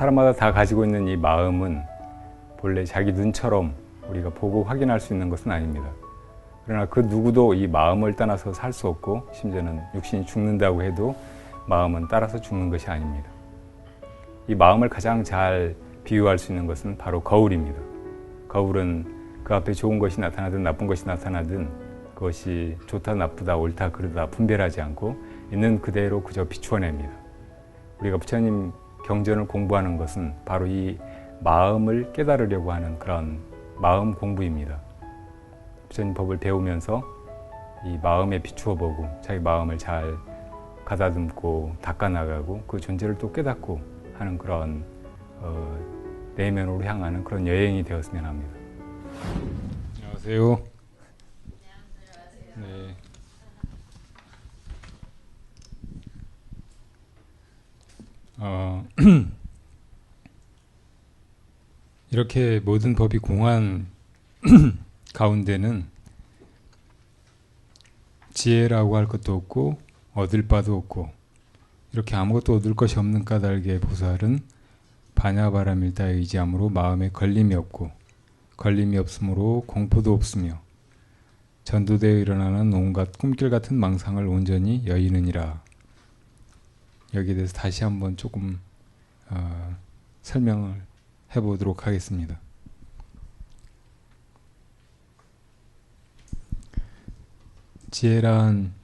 사람마다 다 가지고 있는 이 마음은 본래 자기 눈처럼 우리가 보고 확인할 수 있는 것은 아닙니다. 그러나 그 누구도 이 마음을 떠나서 살 수 없고, 심지어는 육신이 죽는다고 해도 마음은 따라서 죽는 것이 아닙니다. 이 마음을 가장 잘 비유할 수 있는 것은 바로 거울입니다. 거울은 그 앞에 좋은 것이 나타나든 나쁜 것이 나타나든 그것이 좋다 나쁘다 옳다 그르다 분별하지 않고 있는 그대로 그저 비추어냅니다. 우리가 부처님 경전을 공부하는 것은 바로 이 마음을 깨달으려고 하는 그런 마음 공부입니다. 부처님 법을 배우면서 이 마음에 비추어 보고 자기 마음을 잘 가다듬고 닦아나가고 그 존재를 또 깨닫고 하는 그런 내면으로 향하는 그런 여행이 되었으면 합니다. 안녕하세요. 네. 이렇게 모든 법이 공한 가운데는 지혜라고 할 것도 없고 얻을 바도 없고 이렇게 아무것도 얻을 것이 없는 까닭에 보살은 반야바라밀다에 의지함으로 마음에 걸림이 없고 걸림이 없으므로 공포도 없으며 전도되어 일어나는 온갖 꿈길 같은 망상을 온전히 여의느니라. 여기에 대해서 다시 한번 조금 설명을 해보도록 하겠습니다. 지혜란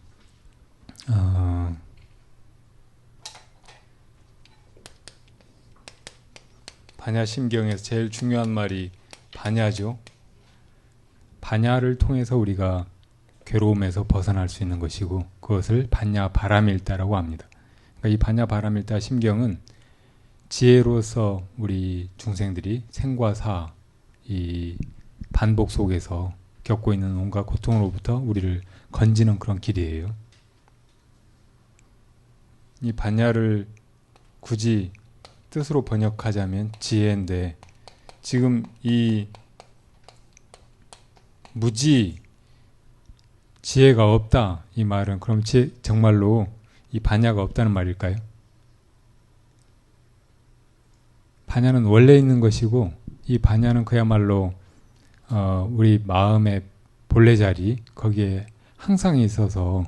반야심경에서 제일 중요한 말이 반야죠. 반야를 통해서 우리가 괴로움에서 벗어날 수 있는 것이고 그것을 반야바라밀다라고 합니다. 그러니까 이 반야바라밀다 심경은 지혜로서 우리 중생들이 생과 사, 이 반복 속에서 겪고 있는 온갖 고통으로부터 우리를 건지는 그런 길이에요. 이 반야를 굳이 뜻으로 번역하자면 지혜인데 지금 이 무지, 지혜가 없다 이 말은 그럼 정말로 이 반야가 없다는 말일까요? 반야는 원래 있는 것이고 이 반야는 그야말로 우리 마음의 본래 자리 거기에 항상 있어서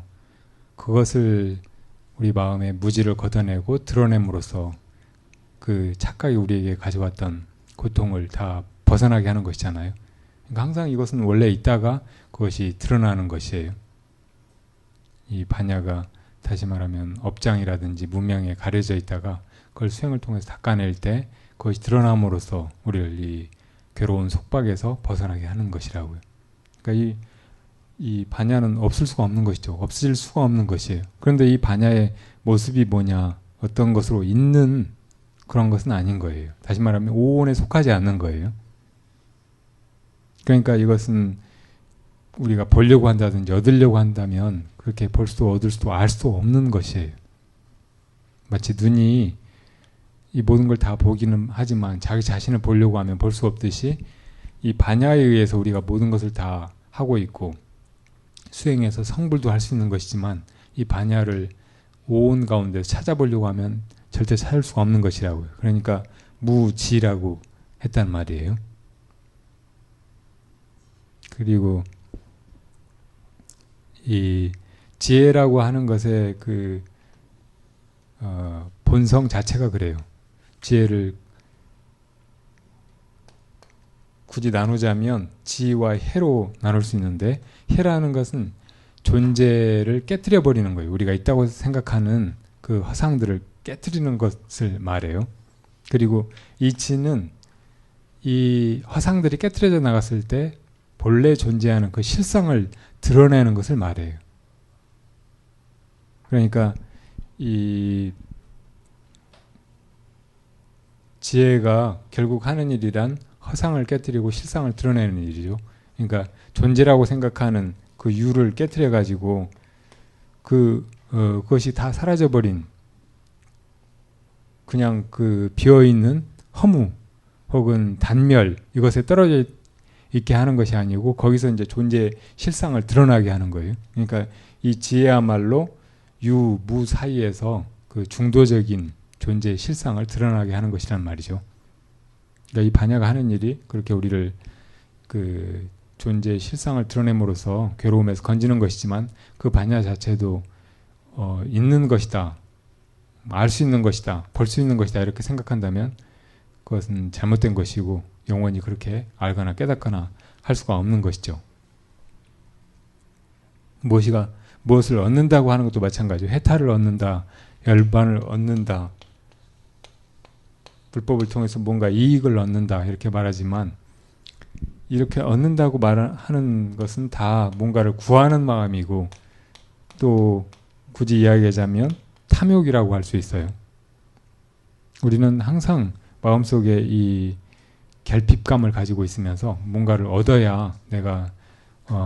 그것을 우리 마음의 무지를 걷어내고 드러냄으로써 그 착각이 우리에게 가져왔던 고통을 다 벗어나게 하는 것이잖아요. 그러니까 항상 이것은 원래 있다가 그것이 드러나는 것이에요. 이 반야가 다시 말하면 업장이라든지 문명에 가려져 있다가 그걸 수행을 통해서 닦아낼 때 그것이 드러남으로써 우리를 이 괴로운 속박에서 벗어나게 하는 것이라고요. 그러니까 이 반야는 없을 수가 없는 것이죠. 없을 수가 없는 것이에요. 그런데 이 반야의 모습이 뭐냐, 어떤 것으로 있는 그런 것은 아닌 거예요. 다시 말하면 오온에 속하지 않는 거예요. 그러니까 이것은 우리가 보려고 한다든지 얻으려고 한다면 그렇게 볼 수도 얻을 수도 알 수도 없는 것이에요. 마치 눈이 이 모든 걸 다 보기는 하지만 자기 자신을 보려고 하면 볼 수 없듯이 이 반야에 의해서 우리가 모든 것을 다 하고 있고 수행해서 성불도 할 수 있는 것이지만 이 반야를 오온 가운데 찾아보려고 하면 절대 찾을 수가 없는 것이라고요. 그러니까 무지라고 했단 말이에요. 그리고 이 지혜라고 하는 것의 그 본성 자체가 그래요. 지혜를 굳이 나누자면 지와 해로 나눌 수 있는데 해라는 것은 존재를 깨뜨려 버리는 거예요. 우리가 있다고 생각하는 그 허상들을 깨뜨리는 것을 말해요. 그리고 이 지는 이 허상들이 깨뜨려져 나갔을 때 본래 존재하는 그 실상을 드러내는 것을 말해요. 그러니까 이 지혜가 결국 하는 일이란 허상을 깨뜨리고 실상을 드러내는 일이죠. 그러니까 존재라고 생각하는 그 유를 깨뜨려 가지고 그것이 다 사라져버린 그냥 그 비어있는 허무 혹은 단멸 이것에 떨어져 있게 하는 것이 아니고 거기서 이제 존재의 실상을 드러나게 하는 거예요. 그러니까 이 지혜야말로 유, 무 사이에서 그 중도적인 존재의 실상을 드러나게 하는 것이란 말이죠. 그러니까 이 반야가 하는 일이 그렇게 우리를 그 존재의 실상을 드러냄으로써 괴로움에서 건지는 것이지만 그 반야 자체도 있는 것이다, 알 수 있는 것이다, 볼 수 있는 것이다 이렇게 생각한다면 그것은 잘못된 것이고 영원히 그렇게 알거나 깨닫거나 할 수가 없는 것이죠. 무엇을 얻는다고 하는 것도 마찬가지예요. 해탈을 얻는다, 열반을 얻는다, 불법을 통해서 뭔가 이익을 얻는다 이렇게 말하지만 이렇게 얻는다고 말하는 것은 다 뭔가를 구하는 마음이고 또 굳이 이야기하자면 탐욕이라고 할 수 있어요. 우리는 항상 마음속에 이 결핍감을 가지고 있으면서 뭔가를 얻어야 내가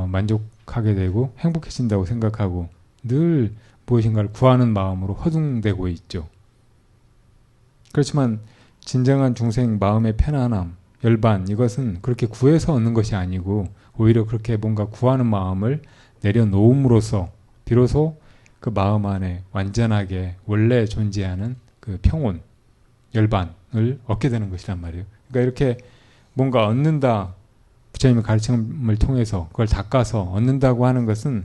만족하게 되고 행복해진다고 생각하고 늘 무엇인가를 구하는 마음으로 허둥대고 있죠. 그렇지만 진정한 중생 마음의 편안함, 열반 이것은 그렇게 구해서 얻는 것이 아니고 오히려 그렇게 뭔가 구하는 마음을 내려놓음으로써 비로소 그 마음 안에 완전하게 원래 존재하는 그 평온, 열반을 얻게 되는 것이란 말이에요. 그러니까 이렇게 뭔가 얻는다, 부처님의 가르침을 통해서 그걸 닦아서 얻는다고 하는 것은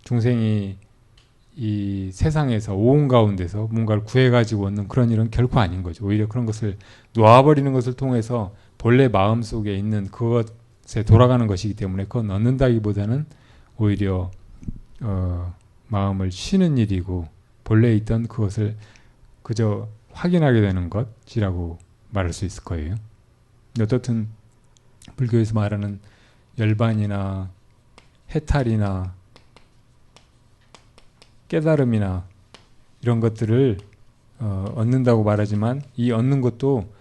중생이 이 세상에서 오온 가운데서 뭔가를 구해가지고 얻는 그런 일은 결코 아닌 거죠. 오히려 그런 것을 놓아버리는 것을 통해서 본래 마음속에 있는 그것에 돌아가는 것이기 때문에 그건 얻는다기보다는 오히려 마음을 쉬는 일이고 본래 있던 그것을 그저 확인하게 되는 것이라고 말할 수 있을 거예요. 어떻든 불교에서 말하는 열반이나 해탈이나 깨달음이나 이런 것들을 얻는다고 말하지만 이 얻는 것도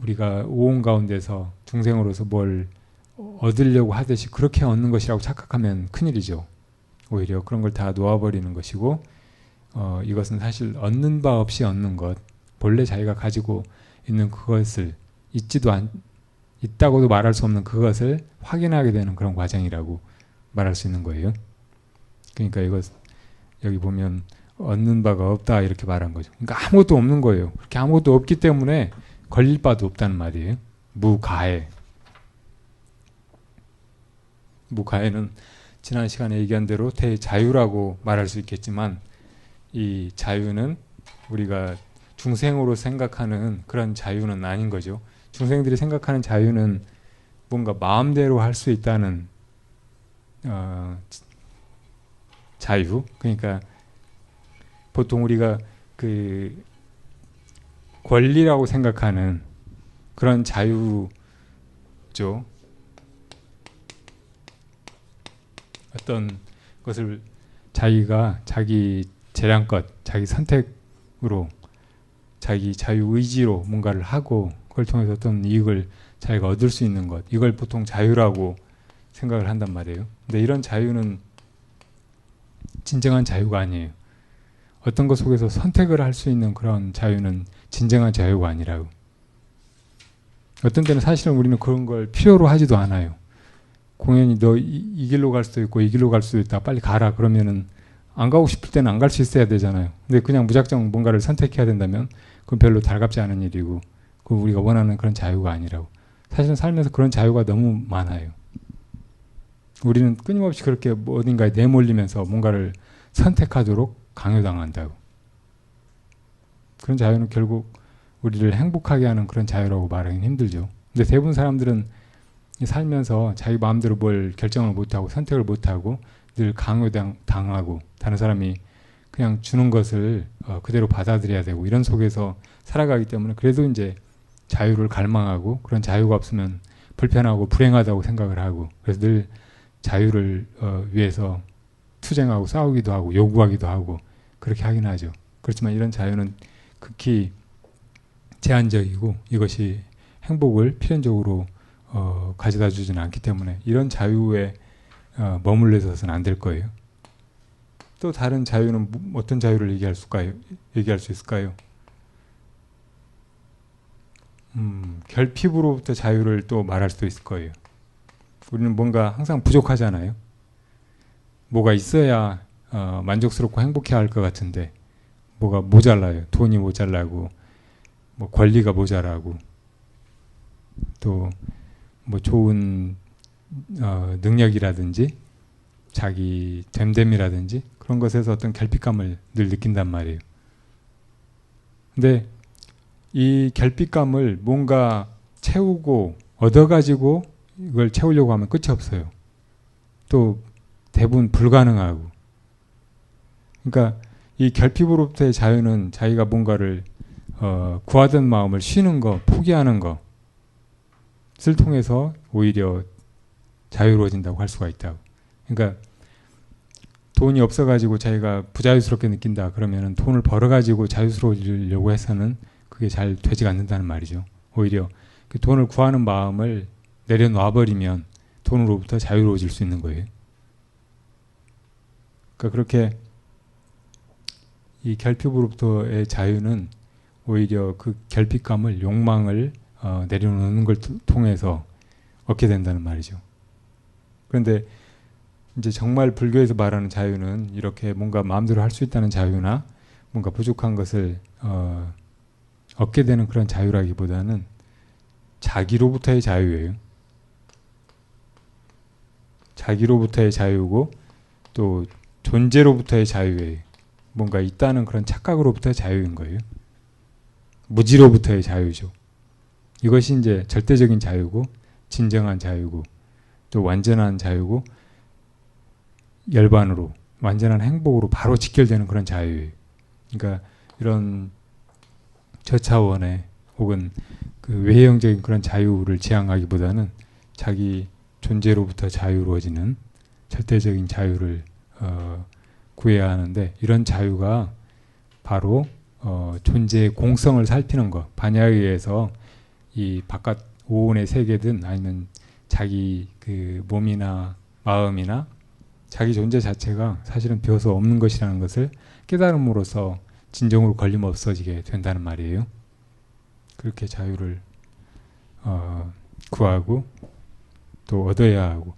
우리가 오온 가운데서 중생으로서 뭘 얻으려고 하듯이 그렇게 얻는 것이라고 착각하면 큰일이죠. 오히려 그런 걸 다 놓아버리는 것이고 이것은 사실 얻는 바 없이 얻는 것, 본래 자기가 가지고 있는 그것을 있다고도 말할 수 없는 그것을 확인하게 되는 그런 과정이라고 말할 수 있는 거예요. 그러니까 이것 여기 보면 얻는 바가 없다 이렇게 말한 거죠. 그러니까 아무것도 없는 거예요. 그렇게 아무것도 없기 때문에 걸릴 바도 없다는 말이에요. 무가해. 무가해는 지난 시간에 얘기한 대로 대자유라고 말할 수 있겠지만 이 자유는 우리가 중생으로 생각하는 그런 자유는 아닌 거죠. 중생들이 생각하는 자유는 뭔가 마음대로 할 수 있다는 자유. 그러니까 보통 우리가 그 권리라고 생각하는 그런 자유죠. 어떤 것을 자기가 자기 재량껏 자기 선택으로 자기 자유의지로 뭔가를 하고 그걸 통해서 어떤 이익을 자기가 얻을 수 있는 것, 이걸 보통 자유라고 생각을 한단 말이에요. 근데 이런 자유는 진정한 자유가 아니에요. 어떤 것 속에서 선택을 할 수 있는 그런 자유는 진정한 자유가 아니라고. 어떤 때는 사실은 우리는 그런 걸 필요로 하지도 않아요. 공연히 너 이 길로 갈 수도 있고 이 길로 갈 수도 있다. 빨리 가라. 그러면은 안 가고 싶을 때는 안 갈 수 있어야 되잖아요. 근데 그냥 무작정 뭔가를 선택해야 된다면 그건 별로 달갑지 않은 일이고 그 우리가 원하는 그런 자유가 아니라고. 사실은 살면서 그런 자유가 너무 많아요. 우리는 끊임없이 그렇게 어딘가에 내몰리면서 뭔가를 선택하도록 강요당한다고. 그런 자유는 결국 우리를 행복하게 하는 그런 자유라고 말하기는 힘들죠. 근데 대부분 사람들은 살면서 자기 마음대로 뭘 결정을 못하고 선택을 못하고 늘 강요당하고 다른 사람이 그냥 주는 것을 그대로 받아들여야 되고 이런 속에서 살아가기 때문에 그래도 이제 자유를 갈망하고 그런 자유가 없으면 불편하고 불행하다고 생각을 하고 그래서 늘 자유를 위해서 투쟁하고 싸우기도 하고 요구하기도 하고 그렇게 하긴 하죠. 그렇지만 이런 자유는 극히 제한적이고 이것이 행복을 필연적으로 가져다 주지는 않기 때문에 이런 자유에 머물러 있어서는 안 될 거예요. 또 다른 자유는 어떤 자유를 얘기할 수 있을까요? 결핍으로부터 자유를 또 말할 수도 있을 거예요. 우리는 뭔가 항상 부족하잖아요. 뭐가 있어야 만족스럽고 행복해 할 것 같은데 뭐가 모자라요. 돈이 모자라고, 뭐 권리가 모자라고, 또 뭐 좋은 능력이라든지 자기 됨됨이라든지 그런 것에서 어떤 결핍감을 늘 느낀단 말이에요. 근데 이 결핍감을 뭔가 채우고 얻어가지고 이걸 채우려고 하면 끝이 없어요. 또 대부분 불가능하고. 그러니까 이 결핍으로부터의 자유는 자기가 뭔가를 구하던 마음을 쉬는 거, 포기하는 것을 통해서 오히려 자유로워진다고 할 수가 있다고. 그러니까 돈이 없어가지고 자기가 부자유스럽게 느낀다 그러면은 돈을 벌어가지고 자유스러워지려고 해서는 그게 잘 되지가 않는다는 말이죠. 오히려 그 돈을 구하는 마음을 내려놔버리면 돈으로부터 자유로워질 수 있는 거예요. 그러니까 그렇게 이 결핍으로부터의 자유는 오히려 그 결핍감을, 욕망을 내려놓는 걸 통해서 얻게 된다는 말이죠. 그런데 이제 정말 불교에서 말하는 자유는 이렇게 뭔가 마음대로 할 수 있다는 자유나 뭔가 부족한 것을 얻게 되는 그런 자유라기보다는 자기로부터의 자유예요. 자기로부터의 자유고 또 존재로부터의 자유예요. 뭔가 있다는 그런 착각으로부터의 자유인 거예요. 무지로부터의 자유죠. 이것이 이제 절대적인 자유고 진정한 자유고 또 완전한 자유고 열반으로 완전한 행복으로 바로 직결되는 그런 자유예요. 그러니까 이런 저차원의 혹은 그 외형적인 그런 자유를 지향하기보다는 자기 존재로부터 자유로워지는 절대적인 자유를 구해야 하는데 이런 자유가 바로 존재의 공성을 살피는 것. 반야에 의해서 이 바깥 오온의 세계든 아니면 자기 그 몸이나 마음이나 자기 존재 자체가 사실은 비로소 없는 것이라는 것을 깨달음으로써 진정으로 걸림없어지게 된다는 말이에요. 그렇게 자유를 구하고 또 얻어야 하고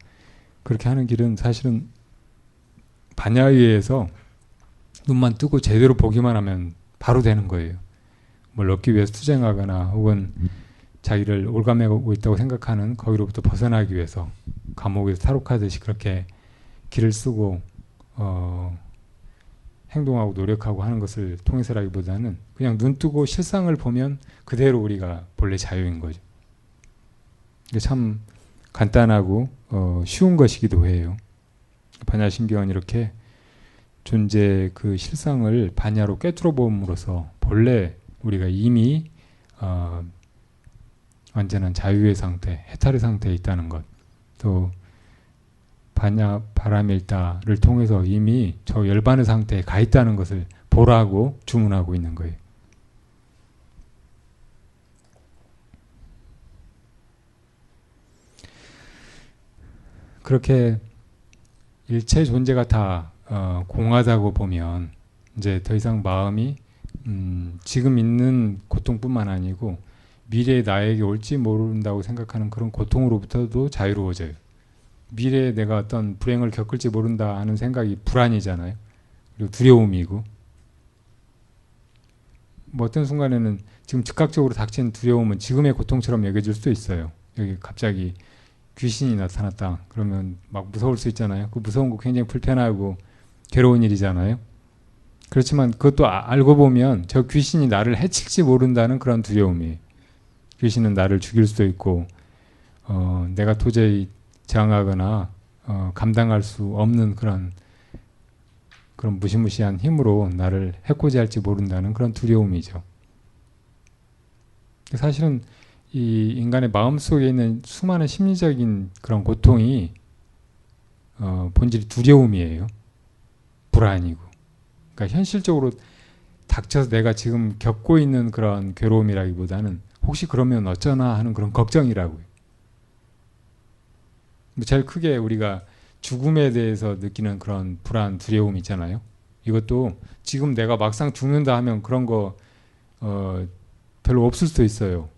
그렇게 하는 길은 사실은 반야에 의해서 눈만 뜨고 제대로 보기만 하면 바로 되는 거예요. 뭘 얻기 위해서 투쟁하거나 혹은 자기를 올가매고 있다고 생각하는 거기로부터 벗어나기 위해서 감옥에서 탈옥하듯이 그렇게 길을 쓰고 행동하고 노력하고 하는 것을 통해서라기보다는 그냥 눈 뜨고 실상을 보면 그대로 우리가 본래 자유인 거죠. 이게 참 간단하고 쉬운 것이기도 해요. 반야심경은 이렇게 존재 그 실상을 반야로 꿰뚫어 봄으로써 본래 우리가 이미 완전한 자유의 상태, 해탈의 상태에 있다는 것, 또 반야 바라밀다를 통해서 이미 저 열반의 상태에 가 있다는 것을 보라고 주문하고 있는 거예요. 그렇게 일체 존재가 다 공하다고 보면 이제 더 이상 마음이 지금 있는 고통뿐만 아니고 미래에 나에게 올지 모른다고 생각하는 그런 고통으로부터도 자유로워져요. 미래에 내가 어떤 불행을 겪을지 모른다 하는 생각이 불안이잖아요. 그리고 두려움이고 뭐 어떤 순간에는 지금 즉각적으로 닥친 두려움은 지금의 고통처럼 여겨질 수도 있어요. 여기 갑자기 귀신이 나타났다. 그러면 막 무서울 수 있잖아요. 그 무서운 거 굉장히 불편하고 괴로운 일이잖아요. 그렇지만 그것도 알고 보면 저 귀신이 나를 해칠지 모른다는 그런 두려움이에요. 귀신은 나를 죽일 수도 있고 내가 도저히 저항하거나 감당할 수 없는 그런 무시무시한 힘으로 나를 해코지 할지 모른다는 그런 두려움이죠. 사실은 이 인간의 마음속에 있는 수많은 심리적인 그런 고통이 본질이 두려움이에요. 불안이고. 그러니까 현실적으로 닥쳐서 내가 지금 겪고 있는 그런 괴로움이라기보다는 혹시 그러면 어쩌나 하는 그런 걱정이라고요. 제일 크게 우리가 죽음에 대해서 느끼는 그런 불안, 두려움 있잖아요. 이것도 지금 내가 막상 죽는다 하면 그런 거 별로 없을 수도 있어요.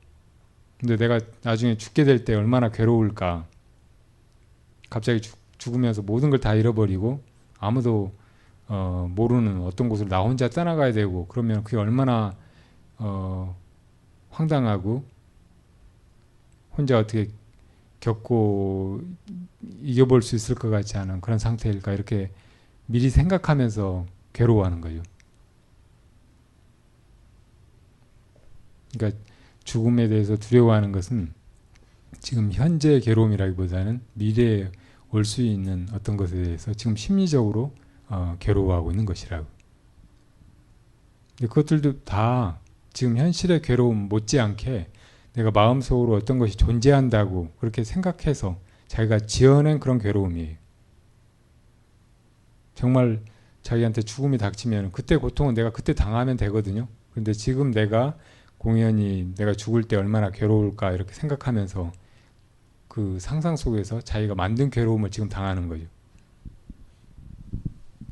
근데 내가 나중에 죽게 될 때 얼마나 괴로울까. 갑자기 죽으면서 모든 걸 다 잃어버리고 아무도 모르는 어떤 곳으로 나 혼자 떠나가야 되고 그러면 그게 얼마나 황당하고 혼자 어떻게 겪고 이겨볼 수 있을 것 같지 않은 그런 상태일까 이렇게 미리 생각하면서 괴로워하는 거죠. 그러니까 죽음에 대해서 두려워하는 것은 지금 현재의 괴로움이라기보다는 미래에 올 수 있는 어떤 것에 대해서 지금 심리적으로 괴로워하고 있는 것이라고. 근데 그것들도 다 지금 현실의 괴로움 못지않게 내가 마음속으로 어떤 것이 존재한다고 그렇게 생각해서 자기가 지어낸 그런 괴로움이에요. 정말 자기한테 죽음이 닥치면 그때 고통은 내가 그때 당하면 되거든요. 그런데 지금 내가 공연히 내가 죽을 때 얼마나 괴로울까 이렇게 생각하면서 그 상상 속에서 자기가 만든 괴로움을 지금 당하는 거죠.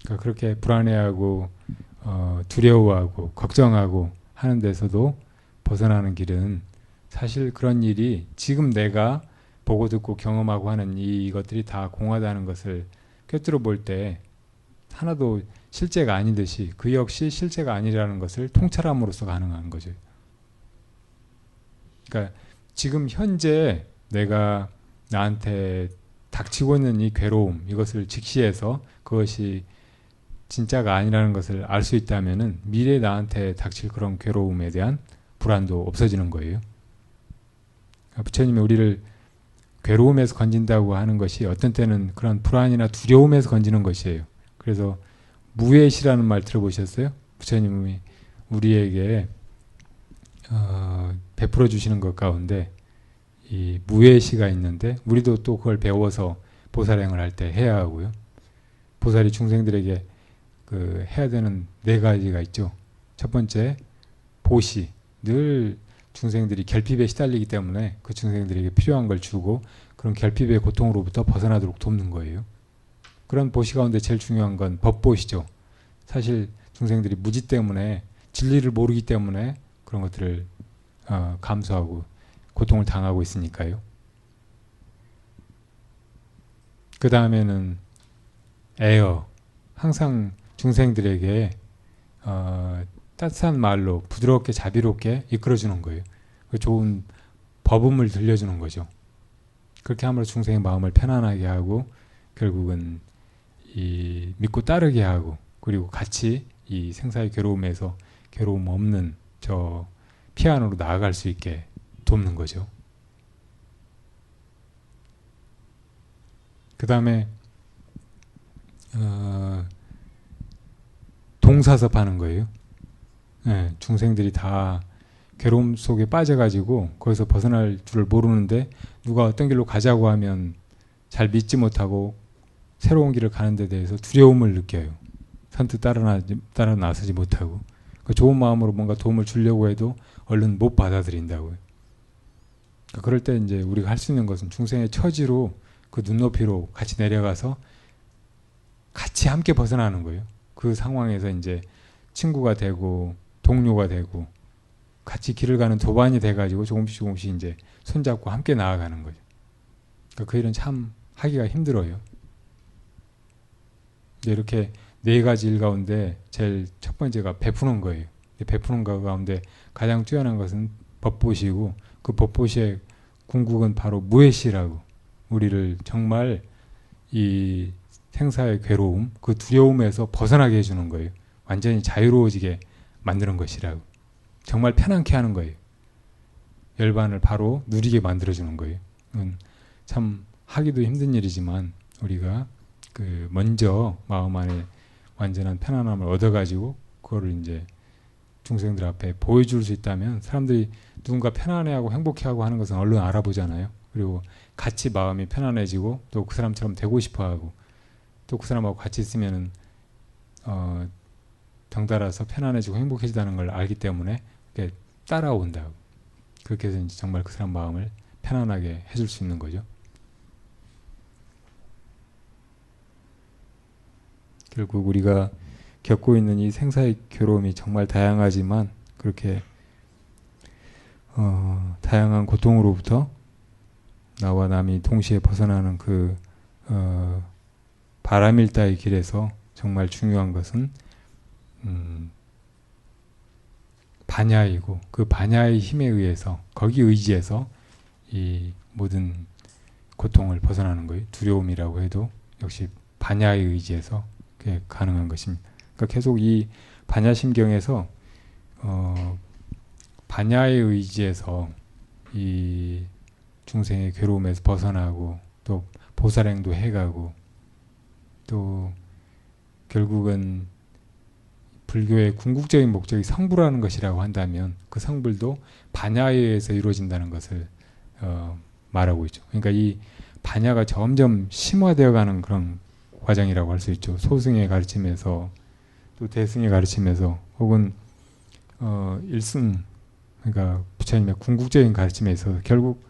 그러니까 그렇게 불안해하고 두려워하고 걱정하고 하는 데서도 벗어나는 길은 사실 그런 일이 지금 내가 보고 듣고 경험하고 하는 이것들이 다 공하다는 것을 꿰뚫어 볼 때 하나도 실제가 아니듯이 그 역시 실제가 아니라는 것을 통찰함으로써 가능한 거죠. 그러니까 지금 현재 내가 나한테 닥치고 있는 이 괴로움 이것을 직시해서 그것이 진짜가 아니라는 것을 알 수 있다면은 미래에 나한테 닥칠 그런 괴로움에 대한 불안도 없어지는 거예요. 부처님이 우리를 괴로움에서 건진다고 하는 것이 어떤 때는 그런 불안이나 두려움에서 건지는 것이에요. 그래서 무외시라는 말 들어보셨어요? 부처님이 우리에게 베풀어 주시는 것 가운데 이 무외시가 있는데 우리도 또 그걸 배워서 보살행을 할 때 해야 하고요. 보살이 중생들에게 해야 되는 4가지가 있죠. 첫 번째 보시, 늘 중생들이 결핍에 시달리기 때문에 그 중생들에게 필요한 걸 주고 그런 결핍의 고통으로부터 벗어나도록 돕는 거예요. 그런 보시 가운데 제일 중요한 건 법보시죠. 사실 중생들이 무지 때문에 진리를 모르기 때문에 그런 것들을 감수하고 고통을 당하고 있으니까요. 그 다음에는 애어, 항상 중생들에게 따뜻한 말로 부드럽게 자비롭게 이끌어주는 거예요. 그 좋은 법음을 들려주는 거죠. 그렇게 함으로 중생의 마음을 편안하게 하고 결국은 이 믿고 따르게 하고 그리고 같이 이 생사의 괴로움에서 괴로움 없는 저 피안으로 나아갈 수 있게 돕는 거죠. 그 다음에 동사섭 하는 거예요. 네, 중생들이 다 괴로움 속에 빠져가지고 거기서 벗어날 줄을 모르는데 누가 어떤 길로 가자고 하면 잘 믿지 못하고 새로운 길을 가는 데 대해서 두려움을 느껴요. 선뜻 따라 나서지 못하고 그 좋은 마음으로 뭔가 도움을 주려고 해도 얼른 못 받아들인다고요. 그럴 때 이제 우리가 할 수 있는 것은 중생의 처지로 그 눈높이로 같이 내려가서 같이 함께 벗어나는 거예요. 그 상황에서 이제 친구가 되고 동료가 되고 같이 길을 가는 도반이 돼가지고 조금씩 이제 손잡고 함께 나아가는 거죠. 그러니까 그 일은 참 하기가 힘들어요. 이렇게 4가지 일 가운데 제일 첫 번째가 베푸는 거예요. 베푸는 것 가운데 가장 뛰어난 것은 법보시고 그 법보시의 궁극은 바로 무외시라고 우리를 정말 이 생사의 괴로움, 그 두려움에서 벗어나게 해주는 거예요. 완전히 자유로워지게 만드는 것이라고. 정말 편안케 하는 거예요. 열반을 바로 누리게 만들어주는 거예요. 참 하기도 힘든 일이지만 우리가 먼저 마음 안에 완전한 편안함을 얻어가지고 그거를 이제 중생들 앞에 보여줄 수 있다면 사람들이 누군가 편안해하고 행복해하고 하는 것은 얼른 알아보잖아요. 그리고 같이 마음이 편안해지고 또 그 사람처럼 되고 싶어하고 또 그 사람하고 같이 있으면은 덩달아서 편안해지고 행복해지다는 걸 알기 때문에 이렇게 따라온다고. 그렇게 해서 이제 정말 그 사람 마음을 편안하게 해줄 수 있는 거죠. 결국 우리가 겪고 있는 이 생사의 괴로움이 정말 다양하지만 그렇게 다양한 고통으로부터 나와 남이 동시에 벗어나는 그 바람일다의 길에서 정말 중요한 것은 반야이고 그 반야의 힘에 의해서 거기 의지해서 이 모든 고통을 벗어나는 거예요. 두려움이라고 해도 역시 반야에 의지해서 그게 가능한 것입니다. 그러니까 계속 이 반야심경에서 반야에 의지해서 이 중생의 괴로움에서 벗어나고 또 보살행도 해가고 또 결국은 불교의 궁극적인 목적이 성불하는 것이라고 한다면 그 성불도 반야에 의해서 이루어진다는 것을 말하고 있죠. 그러니까 이 반야가 점점 심화되어가는 그런 과정이라고 할 수 있죠. 소승의 가르침에서 또 대승의 가르침에서 혹은 일승 그러니까 부처님의 궁극적인 가르침에 있어서 결국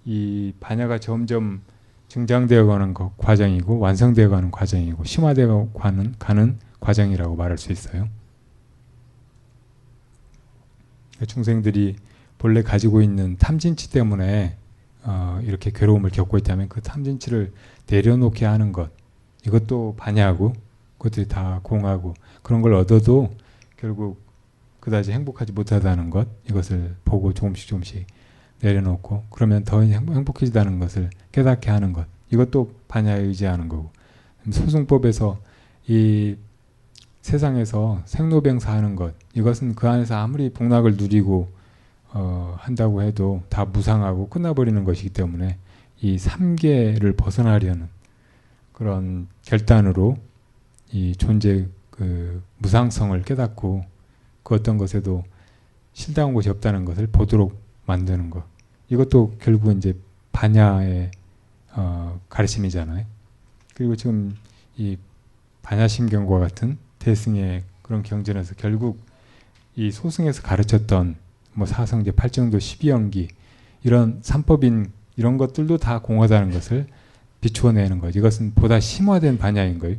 이 반야가 점점 증장되어가는 과정이고 완성되어가는 과정이고 심화되어가는 과정이라고 말할 수 있어요. 중생들이 본래 가지고 있는 탐진치 때문에 이렇게 괴로움을 겪고 있다면 그 탐진치를 내려놓게 하는 것 이것도 반야하고 그것들이 다 공하고 그런 걸 얻어도 결국 그다지 행복하지 못하다는 것 이것을 보고 조금씩 내려놓고 그러면 더 행복해지다는 것을 깨닫게 하는 것 이것도 반야에 의지하는 거고 소승법에서 이 세상에서 생로병사하는 것 이것은 그 안에서 아무리 복락을 누리고 한다고 해도 다 무상하고 끝나버리는 것이기 때문에 이 삼계를 벗어나려는 그런 결단으로 이 존재 그 무상성을 깨닫고 그 어떤 것에도 실다운 것이 없다는 것을 보도록 만드는 것 이것도 결국 이제 반야의 가르침이잖아요. 그리고 지금 이 반야심경과 같은 대승의 그런 경전에서 결국 이 소승에서 가르쳤던 뭐 사성제, 팔정도, 12연기 이런 삼법인 이런 것들도 다 공하다는 것을 비추어내는 것. 이것은 보다 심화된 반야인 거예요.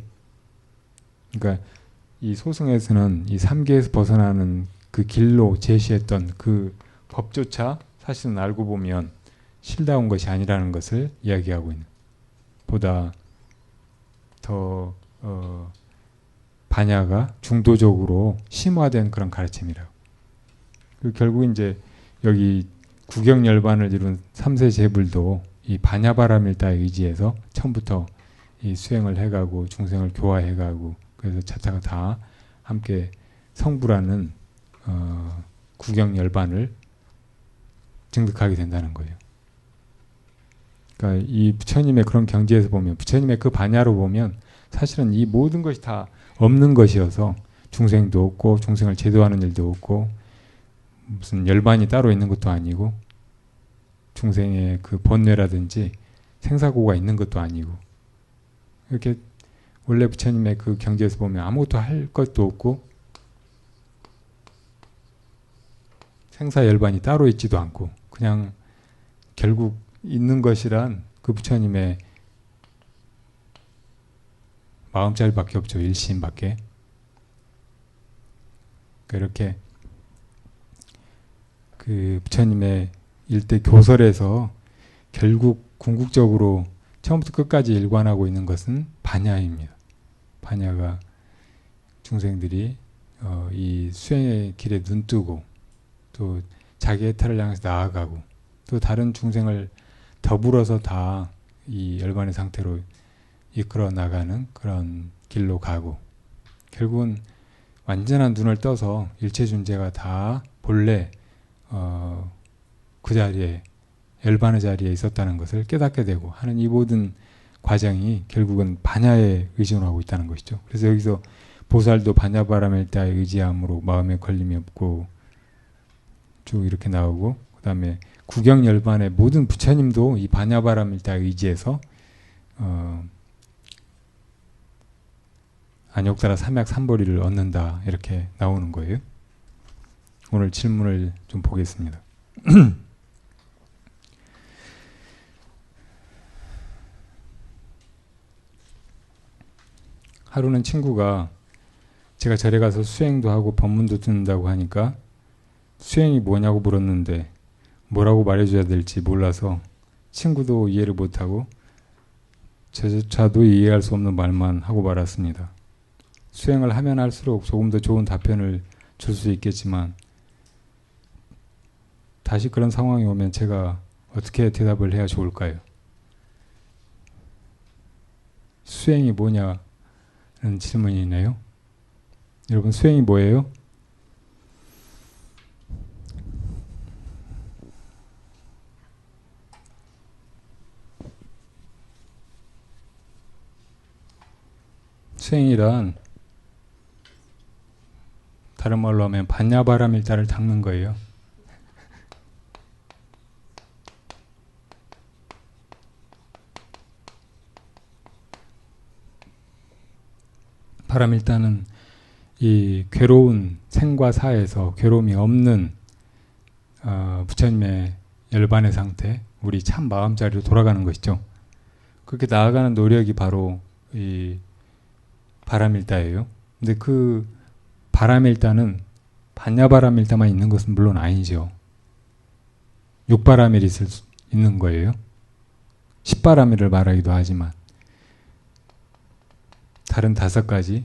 그러니까 이 소승에서는 이 삼계에서 벗어나는 그 길로 제시했던 그 법조차 사실은 알고 보면 실다운 것이 아니라는 것을 이야기하고 있는 보다 더 반야가 중도적으로 심화된 그런 가르침이라고. 결국 이제 여기 구경열반을 이룬 삼세 제불도 이 반야바람일다에 의지해서 처음부터 이 수행을 해가고 중생을 교화해가고 그래서 차차가 다 함께 성불하는 구경열반을 증득하게 된다는 거예요. 그러니까 이 부처님의 그런 경지에서 보면 부처님의 그 반야로 보면 사실은 이 모든 것이 다 없는 것이어서 중생도 없고 중생을 제도하는 일도 없고 무슨 열반이 따로 있는 것도 아니고 중생의 그 번뇌라든지 생사고가 있는 것도 아니고 이렇게 원래 부처님의 그 경지에서 보면 아무것도 할 것도 없고 생사열반이 따로 있지도 않고 그냥 결국 있는 것이란 그 부처님의 마음자리밖에 없죠. 일심밖에. 이렇게 그 부처님의 일대 교설에서 결국 궁극적으로 처음부터 끝까지 일관하고 있는 것은 반야입니다. 반야가 중생들이 이 수행의 길에 눈뜨고 또 자기 해탈을 향해서 나아가고 또 다른 중생을 더불어서 다 이 열반의 상태로 이끌어 나가는 그런 길로 가고 결국은 완전한 눈을 떠서 일체 존재가 다 본래 그 자리에 열반의 자리에 있었다는 것을 깨닫게 되고 하는 이 모든 과정이 결국은 반야에 의존하고 있다는 것이죠. 그래서 여기서 보살도 반야바람일다에 의지함으로 마음에 걸림이 없고 쭉 이렇게 나오고 그 다음에 구경열반의 모든 부처님도 이 반야바람일다에 의지해서 안욕따라 삼약삼보리를 얻는다 이렇게 나오는 거예요. 오늘 질문을 좀 보겠습니다. 하루는 친구가 제가 절에 가서 수행도 하고 법문도 듣는다고 하니까 수행이 뭐냐고 물었는데 뭐라고 말해줘야 될지 몰라서 친구도 이해를 못하고 저조차도 이해할 수 없는 말만 하고 말았습니다. 수행을 하면 할수록 조금 더 좋은 답변을 줄 수 있겠지만 다시 그런 상황이 오면 제가 어떻게 대답을 해야 좋을까요? 수행이 뭐냐는 질문이네요. 여러분, 수행이 뭐예요? 수행이란 다른 말로 하면 반야바라밀다를 닦는 거예요. 바라밀다는 이 괴로운 생과 사에서 괴로움이 없는 부처님의 열반의 상태, 우리 참 마음자리로 돌아가는 것이죠. 그렇게 나아가는 노력이 바로 이 바라밀다예요. 근데 그 바라밀다는 반야바라밀다만 있는 것은 물론 아니죠. 6바라밀이 있는 거예요. 10바라밀을 말하기도 하지만 다른 5가지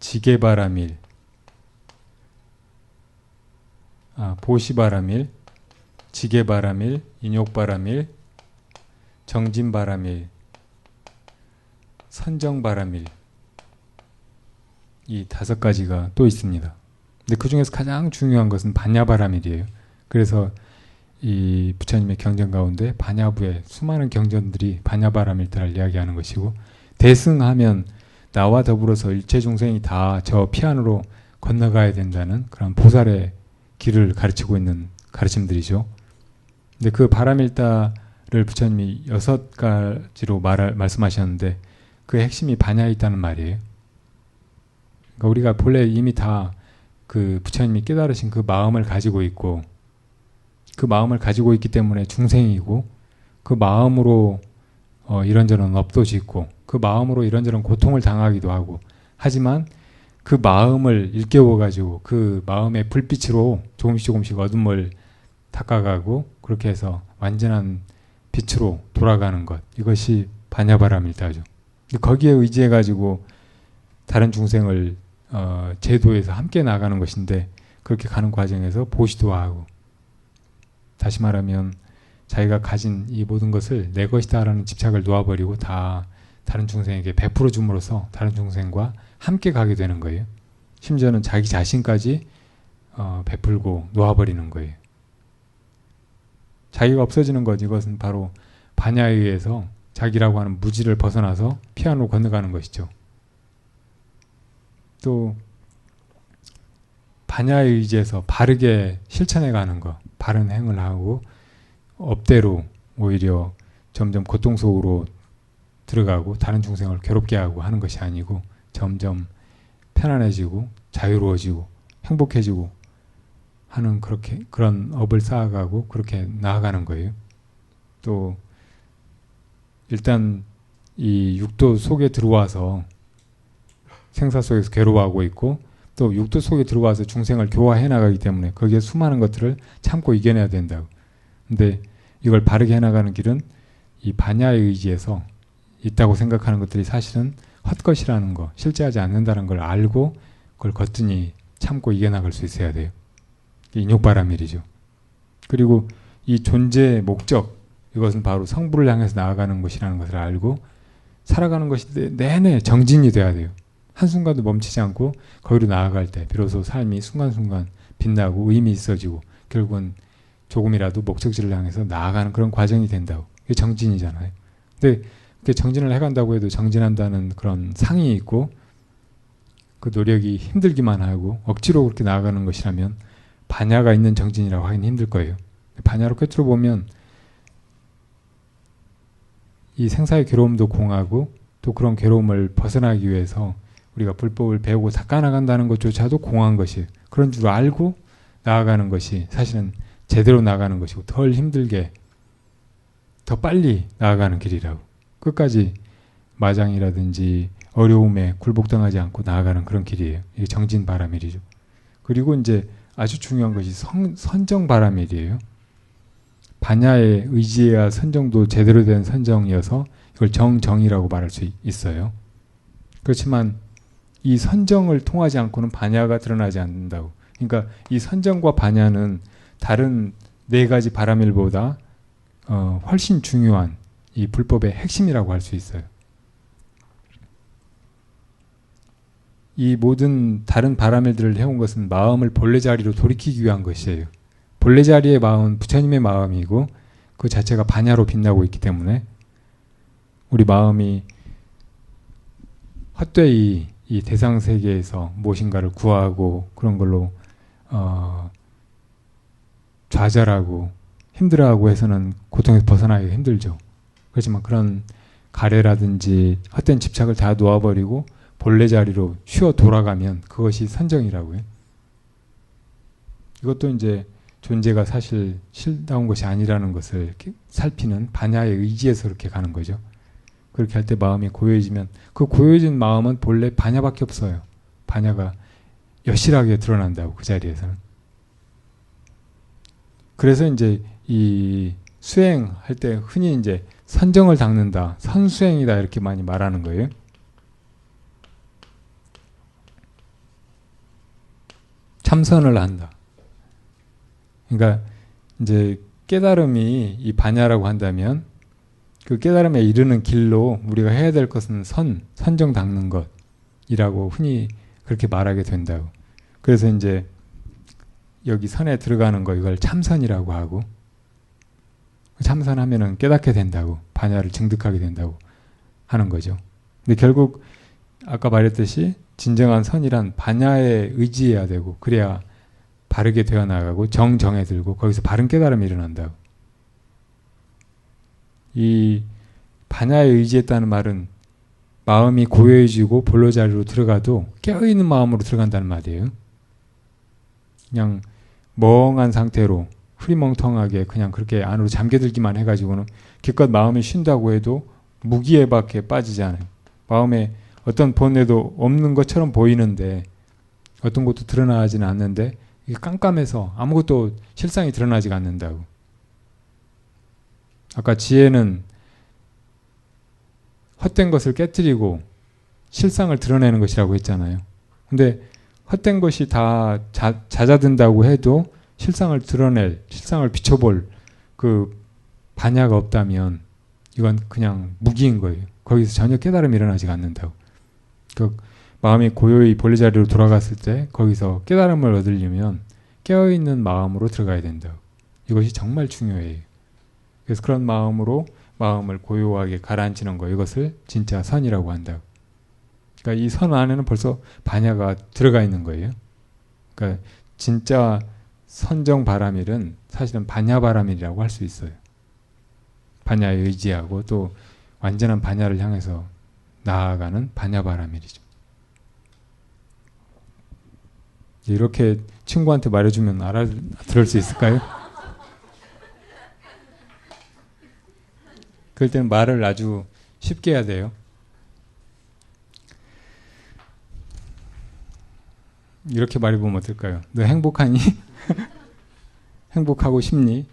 지게바라밀, 보시바라밀, 지게바라밀, 인욕바라밀, 정진바라밀, 선정바라밀, 이 5가지가 또 있습니다. 근데 그 중에서 가장 중요한 것은 반야바라밀이에요. 그래서 이 부처님의 경전 가운데 반야부의 수많은 경전들이 반야바라밀다를 이야기하는 것이고, 대승하면 나와 더불어서 일체 중생이 다 저 피안으로 건너가야 된다는 그런 보살의 길을 가르치고 있는 가르침들이죠. 근데 그 바라밀다를 부처님이 6가지로 말씀하셨는데 그 핵심이 반야에 있다는 말이에요. 그러니까 우리가 본래 이미 다 그 부처님이 깨달으신 그 마음을 가지고 있고, 그 마음을 가지고 있기 때문에 중생이고, 그 마음으로 이런저런 업도 짓고, 그 마음으로 이런저런 고통을 당하기도 하고, 하지만 그 마음을 일깨워가지고 그 마음의 불빛으로 조금씩 어둠을 닦아가고, 그렇게 해서 완전한 빛으로 돌아가는 것, 이것이 반야바라밀다죠. 거기에 의지해가지고 다른 중생을 제도에서 함께 나가는 것인데, 그렇게 가는 과정에서 보시도 하고, 다시 말하면 자기가 가진 이 모든 것을 내 것이다 라는 집착을 놓아버리고 다 다른 중생에게 베풀어 줌으로써 다른 중생과 함께 가게 되는 거예요. 심지어는 자기 자신까지 베풀고 놓아버리는 거예요. 자기가 없어지는 것, 이것은 바로 반야에 의해서 자기라고 하는 무지를 벗어나서 피안으로 건너가는 것이죠. 또 반야에 의지해서 바르게 실천해가는 것, 바른 행을 하고 업대로 오히려 점점 고통 속으로 들어가고 다른 중생을 괴롭게 하고 하는 것이 아니고 점점 편안해지고 자유로워지고 행복해지고 하는 그런 업을 쌓아가고 그렇게 나아가는 거예요. 또 일단 이 육도 속에 들어와서 생사 속에서 괴로워하고 있고, 또 육도 속에 들어와서 중생을 교화해 나가기 때문에 거기에 수많은 것들을 참고 이겨내야 된다고. 근데 이걸 바르게 해나가는 길은 이 반야에 의지해서 있다고 생각하는 것들이 사실은 헛것이라는 거, 실제하지 않는다는 걸 알고 그걸 거뜬히 참고 이겨나갈 수 있어야 돼요. 인욕바라밀이죠. 그리고 이 존재의 목적, 이것은 바로 성부를 향해서 나아가는 것이라는 것을 알고 살아가는 것이 내내 정진이 돼야 돼요. 한순간도 멈추지 않고 거기로 나아갈 때 비로소 삶이 순간순간 빛나고 의미 있어지고 결국은 조금이라도 목적지를 향해서 나아가는 그런 과정이 된다고. 이게 정진이잖아요. 근데 그렇게 정진을 해간다고 해도 정진한다는 그런 상이 있고 그 노력이 힘들기만 하고 억지로 그렇게 나아가는 것이라면 반야가 있는 정진이라고 하기는 힘들 거예요. 반야로 꿰뚫어 보면 이 생사의 괴로움도 공하고 또 그런 괴로움을 벗어나기 위해서 우리가 불법을 배우고 닦아나간다는 것조차도 공한 것이에요. 그런 줄 알고 나아가는 것이 사실은 제대로 나아가는 것이고 덜 힘들게 더 빨리 나아가는 길이라고. 끝까지 마장이라든지 어려움에 굴복당하지 않고 나아가는 그런 길이에요. 이게 정진바라밀이죠. 그리고 이제 아주 중요한 것이 선정바라밀이에요. 반야에 의지해야 선정도 제대로 된 선정이어서 이걸 정정이라고 말할 수 있어요. 그렇지만 이 선정을 통하지 않고는 반야가 드러나지 않는다고. 그러니까 이 선정과 반야는 다른 네 가지 바라밀보다 훨씬 중요한 이 불법의 핵심이라고 할 수 있어요. 이 모든 다른 바라밀들을 해온 것은 마음을 본래 자리로 돌이키기 위한 것이에요. 본래 자리의 마음은 부처님의 마음이고 그 자체가 반야로 빛나고 있기 때문에 우리 마음이 헛되이 이 대상 세계에서 무엇인가를 구하고 그런 걸로 좌절하고 힘들어하고 해서는 고통에서 벗어나기가 힘들죠. 그렇지만 그런 가래라든지 헛된 집착을 다 놓아버리고 본래 자리로 쉬어 돌아가면 그것이 선정이라고요. 이것도 이제 존재가 사실 실다운 것이 아니라는 것을 살피는 반야의 의지에서 그렇게 가는 거죠. 그렇게 할 때 마음이 고요해지면 그 고요해진 마음은 본래 반야밖에 없어요. 반야가 여실하게 드러난다고 그 자리에서는. 그래서 이제 이 수행할 때 흔히 이제 선정을 닦는다, 선수행이다 이렇게 많이 말하는 거예요. 참선을 한다. 그러니까 이제 깨달음이 이 반야라고 한다면 그 깨달음에 이르는 길로 우리가 해야 될 것은 선정 닦는 것이라고 흔히 그렇게 말하게 된다고. 그래서 이제 여기 선에 들어가는 거 이걸 참선이라고 하고 참선하면은 깨닫게 된다고 반야를 증득하게 된다고 하는 거죠. 근데 결국 아까 말했듯이 진정한 선이란 반야에 의지해야 되고 그래야 바르게 되어 나가고 정정에 들고 거기서 바른 깨달음이 일어난다고. 이 반야에 의지했다는 말은 마음이 고요해지고 본래 자리로 들어가도 깨어있는 마음으로 들어간다는 말이에요. 그냥 멍한 상태로 흐리멍텅하게 그냥 그렇게 안으로 잠겨들기만 해가지고는 기껏 마음이 쉰다고 해도 무기에밖에 빠지지 않아요. 마음에 어떤 본래도 없는 것처럼 보이는데 어떤 것도 드러나지는 않는데 이게 깜깜해서 아무것도 실상이 드러나지가 않는다고. 아까 지혜는 헛된 것을 깨뜨리고 실상을 드러내는 것이라고 했잖아요. 근데 헛된 것이 다 잦아든다고 해도 실상을 드러낼, 실상을 비춰볼 그 반야가 없다면 이건 그냥 무기인 거예요. 거기서 전혀 깨달음이 일어나지 않는다고. 그 마음이 고요히 본래 자리로 돌아갔을 때 거기서 깨달음을 얻으려면 깨어있는 마음으로 들어가야 된다고. 이것이 정말 중요해요. 그래서 그런 마음으로 마음을 고요하게 가라앉히는 거, 이것을 진짜 선이라고 한다고. 그러니까 이 선 안에는 벌써 반야가 들어가 있는 거예요. 그러니까 진짜 선정 바라밀은 사실은 반야 바라밀이라고 할 수 있어요. 반야에 의지하고 또 완전한 반야를 향해서 나아가는 반야 바라밀이죠. 이렇게 친구한테 말해주면 알아들을 수 있을까요? 그럴 때는 말을 아주 쉽게 해야 돼요. 이렇게 말해보면 어떨까요? 너 행복하니? 행복하고 싶니?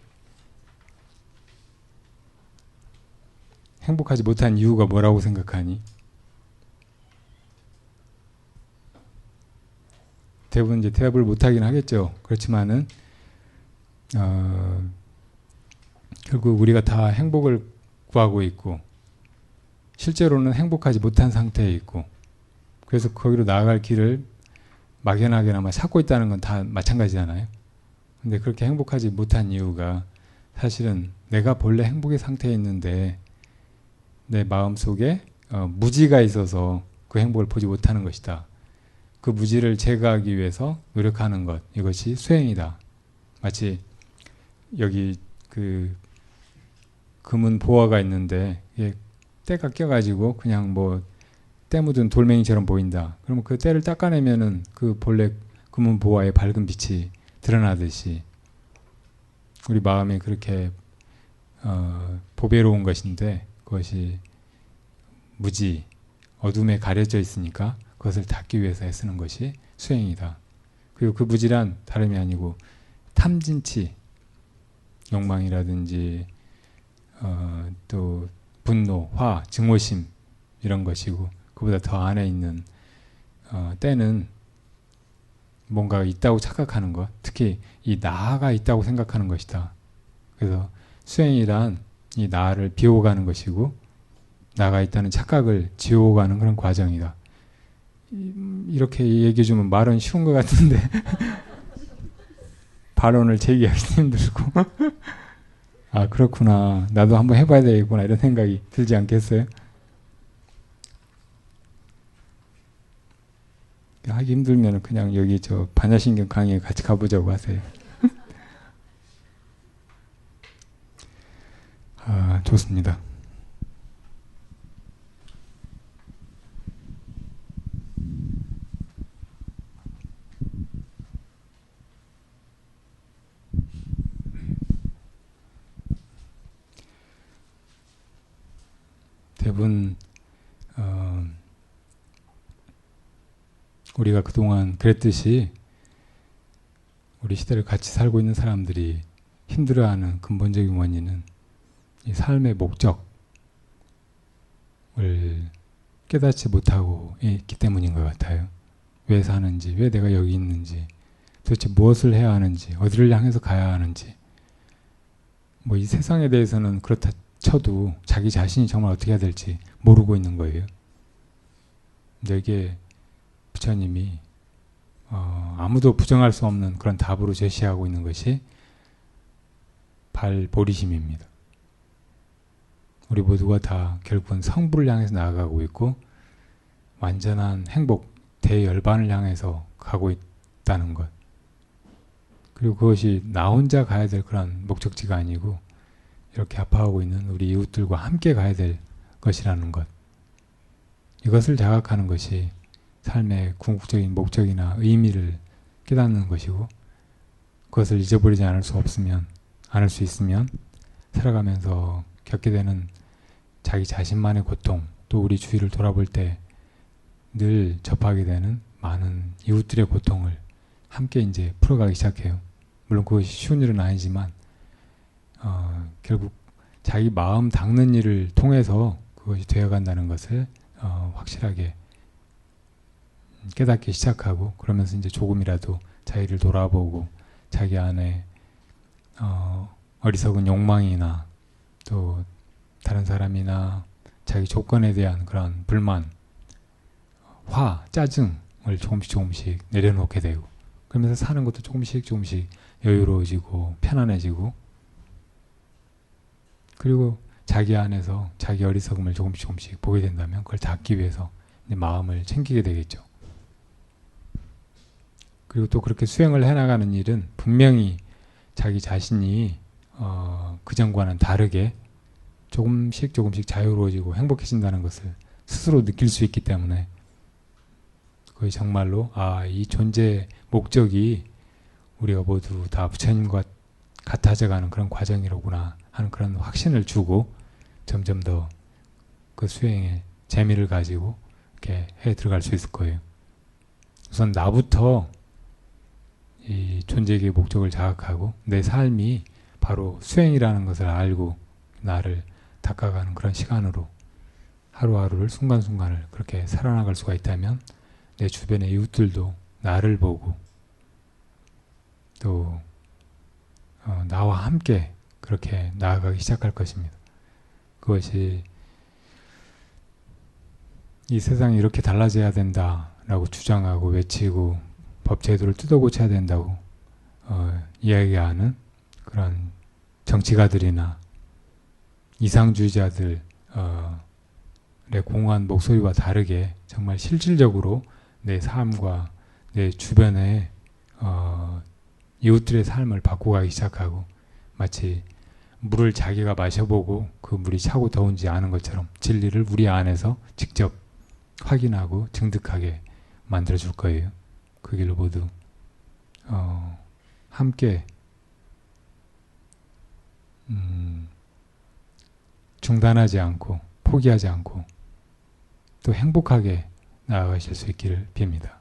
행복하지 못한 이유가 뭐라고 생각하니? 대부분 이제 대답을 못하긴 하겠죠. 그렇지만은 결국 우리가 다 행복을 구하고 있고 실제로는 행복하지 못한 상태에 있고 그래서 거기로 나아갈 길을 막연하게나마 찾고 있다는 건 다 마찬가지잖아요. 근데 그렇게 행복하지 못한 이유가 사실은 내가 본래 행복의 상태에 있는데 내 마음속에 무지가 있어서 그 행복을 보지 못하는 것이다. 그 무지를 제거하기 위해서 노력하는 것, 이것이 수행이다. 마치 여기 그 금은 보화가 있는데 이게 때가 껴가지고 그냥 뭐 때 묻은 돌멩이처럼 보인다. 그러면 그 때를 닦아내면은 그 본래 금은 보화의 밝은 빛이 드러나듯이 우리 마음이 그렇게 보배로운 것인데 그것이 무지, 어둠에 가려져 있으니까 그것을 닦기 위해서 애쓰는 것이 수행이다. 그리고 그 무지란 다름이 아니고 탐진치, 욕망이라든지 또 분노, 화, 증오심 이런 것이고 그보다 더 안에 있는 때는 뭔가 있다고 착각하는 것, 특히 이 나가 있다고 생각하는 것이다. 그래서 수행이란 이 나를 비워가는 것이고 나가 있다는 착각을 지워가는 그런 과정이다. 이렇게 얘기해 주면 말은 쉬운 것 같은데 발언을 제기하기 힘들고 아 그렇구나, 나도 한번 해봐야 되겠구나 이런 생각이 들지 않겠어요? 하기 힘들면 그냥 여기 저 반야신경 강의에 같이 가보자고 하세요. 아, 좋습니다. 대부분 우리가 그동안 그랬듯이 우리 시대를 같이 살고 있는 사람들이 힘들어하는 근본적인 원인은 이 삶의 목적을 깨닫지 못하고 있기 때문인 것 같아요. 왜 사는지, 왜 내가 여기 있는지, 도대체 무엇을 해야 하는지, 어디를 향해서 가야 하는지, 뭐 이 세상에 대해서는 그렇다 쳐도 자기 자신이 정말 어떻게 해야 될지 모르고 있는 거예요. 내게 부처님이 아무도 부정할 수 없는 그런 답으로 제시하고 있는 것이 발보리심입니다. 우리 모두가 다 결국은 성부를 향해서 나아가고 있고 완전한 행복, 대열반을 향해서 가고 있다는 것. 그리고 그것이 나 혼자 가야 될 그런 목적지가 아니고 이렇게 아파하고 있는 우리 이웃들과 함께 가야 될 것이라는 것. 이것을 자각하는 것이 삶의 궁극적인 목적이나 의미를 깨닫는 것이고 그것을 잊어버리지 않을 수 있으면 살아가면서 겪게 되는 자기 자신만의 고통, 또 우리 주위를 돌아볼 때 늘 접하게 되는 많은 이웃들의 고통을 함께 이제 풀어가기 시작해요. 물론 그것이 쉬운 일은 아니지만 결국 자기 마음 닦는 일을 통해서 그것이 되어간다는 것을 확실하게 깨닫기 시작하고 그러면서 이제 조금이라도 자기를 돌아보고 자기 안에 어리석은 욕망이나 또 다른 사람이나 자기 조건에 대한 그런 불만, 화, 짜증을 조금씩 내려놓게 되고 그러면서 사는 것도 조금씩 여유로워지고 편안해지고 그리고 자기 안에서 자기 어리석음을 조금씩 보게 된다면 그걸 닦기 위해서 마음을 챙기게 되겠죠. 그리고 또 그렇게 수행을 해나가는 일은 분명히 자기 자신이 그전과는 다르게 조금씩 자유로워지고 행복해진다는 것을 스스로 느낄 수 있기 때문에 그것이 정말로 이 존재의 목적이 우리가 모두 다 부처님과 같아져가는 그런 과정이로구나 하는 그런 확신을 주고 점점 더 그 수행에 재미를 가지고 이렇게 해 들어갈 수 있을 거예요. 우선 나부터 이 존재의 목적을 자각하고 내 삶이 바로 수행이라는 것을 알고 나를 닦아가는 그런 시간으로 하루하루를 순간순간을 그렇게 살아나갈 수가 있다면 내 주변의 이웃들도 나를 보고 또 나와 함께 그렇게 나아가기 시작할 것입니다. 그것이 이 세상이 이렇게 달라져야 된다라고 주장하고 외치고 법제도를 뜯어고쳐야 된다고 이야기하는 그런 정치가들이나 이상주의자들의 공허한 목소리와 다르게 정말 실질적으로 내 삶과 내 주변의 이웃들의 삶을 바꿔가기 시작하고 마치 물을 자기가 마셔보고 그 물이 차고 더운지 아는 것처럼 진리를 우리 안에서 직접 확인하고 증득하게 만들어줄 거예요. 그 길로 모두 함께 중단하지 않고 포기하지 않고 또 행복하게 나아가실 수 있기를 빕니다.